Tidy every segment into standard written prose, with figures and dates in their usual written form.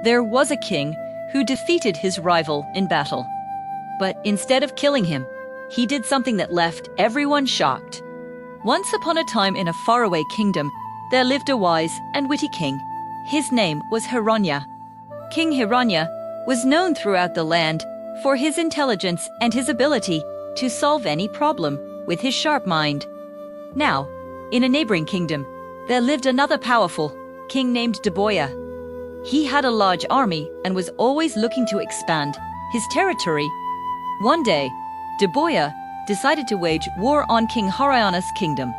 There was a king who defeated his rival in battle. But instead of killing him, he did something that left everyone shocked. Once upon a time in a faraway kingdom, there lived a wise and witty king. His name was Hiranya. King Hiranya was known throughout the land for his intelligence and his ability to solve any problem with his sharp mind. Now, in a neighboring kingdom, there lived another powerful king named Deboya. He had a large army and was always looking to expand his territory. One day, Deboya decided to wage war on King Haryana's kingdom.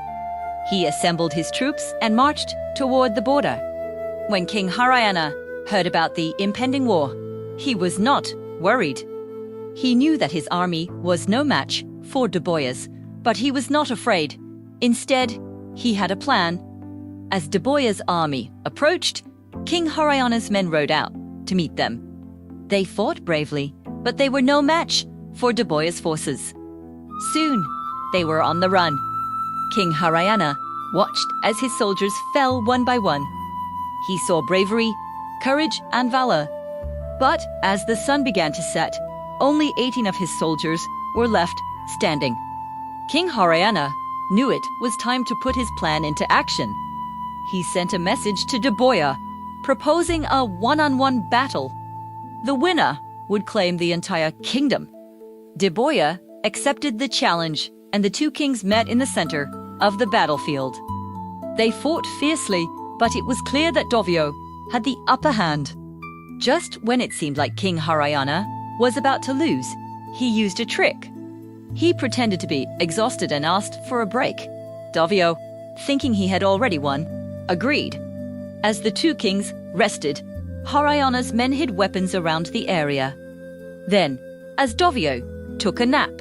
He assembled his troops and marched toward the border. When King Haryana heard about the impending war, he was not worried. He knew that his army was no match for Deboya's, but he was not afraid. Instead, he had a plan. As Deboya's army approached, King Haryana's men rode out to meet them. They fought bravely, but they were no match for Deboya's forces. Soon, they were on the run. King Haryana watched as his soldiers fell one by one. He saw bravery, courage, and valor. But as the sun began to set, only 18 of his soldiers were left standing. King Haryana knew it was time to put his plan into action. He sent a message to Deboya, proposing a one-on-one battle. The winner would claim the entire kingdom. Deboya accepted the challenge, and the two kings met in the center of the battlefield. They fought fiercely, but it was clear that Dovio had the upper hand. Just when it seemed like King Haryana was about to lose, he used a trick. He pretended to be exhausted and asked for a break. Dovio, thinking he had already won, agreed. As the two kings rested, Haryana's men hid weapons around the area. Then, as Dovio took a nap,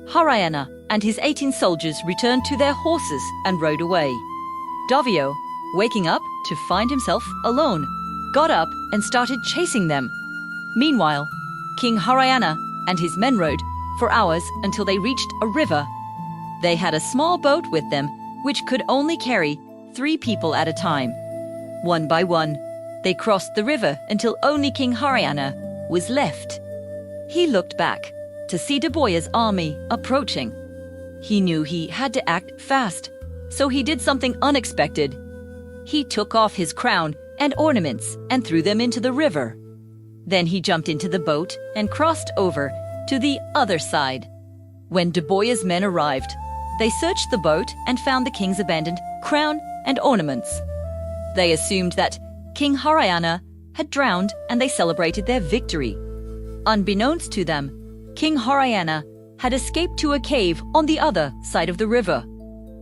Haryana and his 18 soldiers returned to their horses and rode away. Dovio, waking up to find himself alone, got up and started chasing them. Meanwhile, King Haryana and his men rode for hours until they reached a river. They had a small boat with them, which could only carry 3 people at a time. One by one, they crossed the river until only King Haryana was left. He looked back to see Deboya's army approaching. He knew he had to act fast, so he did something unexpected. He took off his crown and ornaments and threw them into the river. Then he jumped into the boat and crossed over to the other side. When Deboya's men arrived, they searched the boat and found the king's abandoned crown and ornaments. They assumed that King Haryana had drowned and they celebrated their victory. Unbeknownst to them, King Haryana had escaped to a cave on the other side of the river.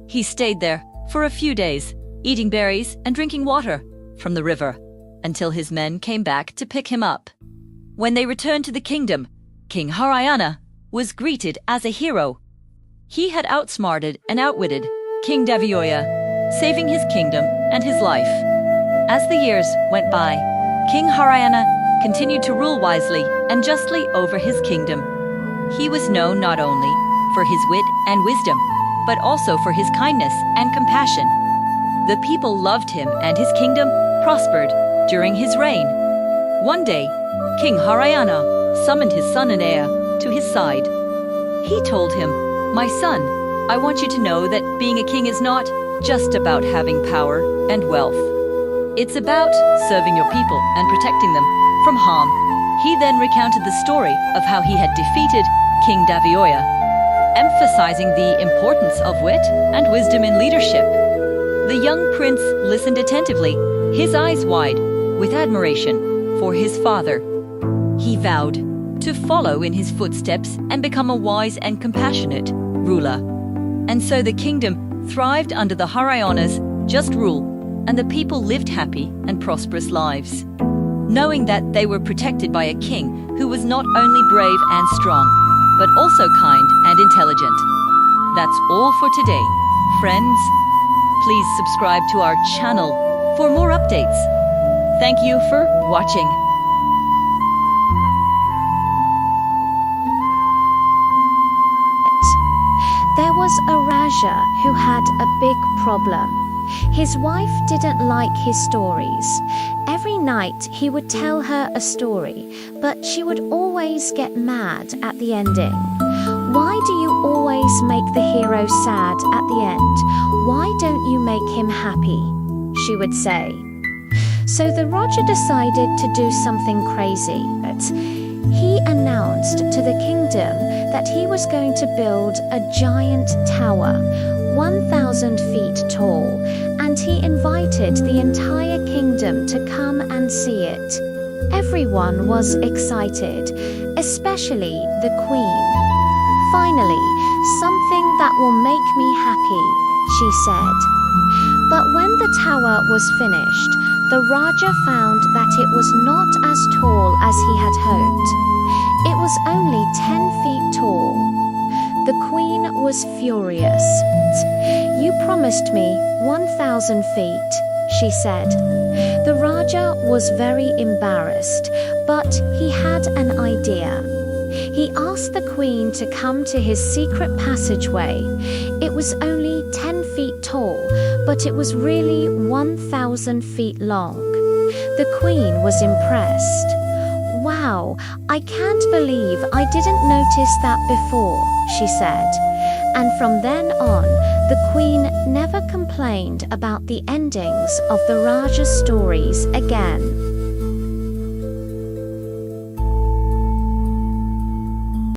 He stayed there for a few days, eating berries and drinking water from the river, until his men came back to pick him up. When they returned to the kingdom, King Haryana was greeted as a hero. He had outsmarted and outwitted King Davioya, saving his kingdom and his life. As the years went by, King Haryana continued to rule wisely and justly over his kingdom. He was known not only for his wit and wisdom, but also for his kindness and compassion. The people loved him and his kingdom prospered during his reign. One day, King Haryana summoned his son and heir to his side. He told him, "My son, I want you to know that being a king is not just about having power and wealth. It's about serving your people and protecting them from harm." He then recounted the story of how he had defeated King Davioya, emphasizing the importance of wit and wisdom in leadership. The young prince listened attentively, his eyes wide with admiration for his father. He vowed to follow in his footsteps and become a wise and compassionate ruler. And so the kingdom thrived under the Haryana's just rule, and the people lived happy and prosperous lives, knowing that they were protected by a king who was not only brave and strong, but also kind and intelligent. That's all for today, friends. Please subscribe to our channel for more updates. Thank you for watching. There was a Raja who had a big problem. His wife didn't like his stories. Every night he would tell her a story, but she would always get mad at the ending. "Why do you always make the hero sad at the end? Why don't you make him happy?" she would say. So the Roger decided to do something crazy. He announced to the kingdom that he was going to build a giant tower, 1,000 feet tall, and he invited the entire kingdom to come and see it. Everyone was excited, especially the queen. "Finally, something that will make me happy," she said. But when the tower was finished, the Raja found that it was not as tall as he had hoped. It was only 10 feet tall. The queen was furious. "You promised me 1,000 feet, she said. The Raja was very embarrassed, but he had an idea. He asked the queen to come to his secret passageway. It was only 10 feet tall, but it was really 1,000 feet long. The queen was impressed. "Wow, I can't believe I didn't notice that before," she said. And from then on, the queen never complained about the endings of the Raja stories again.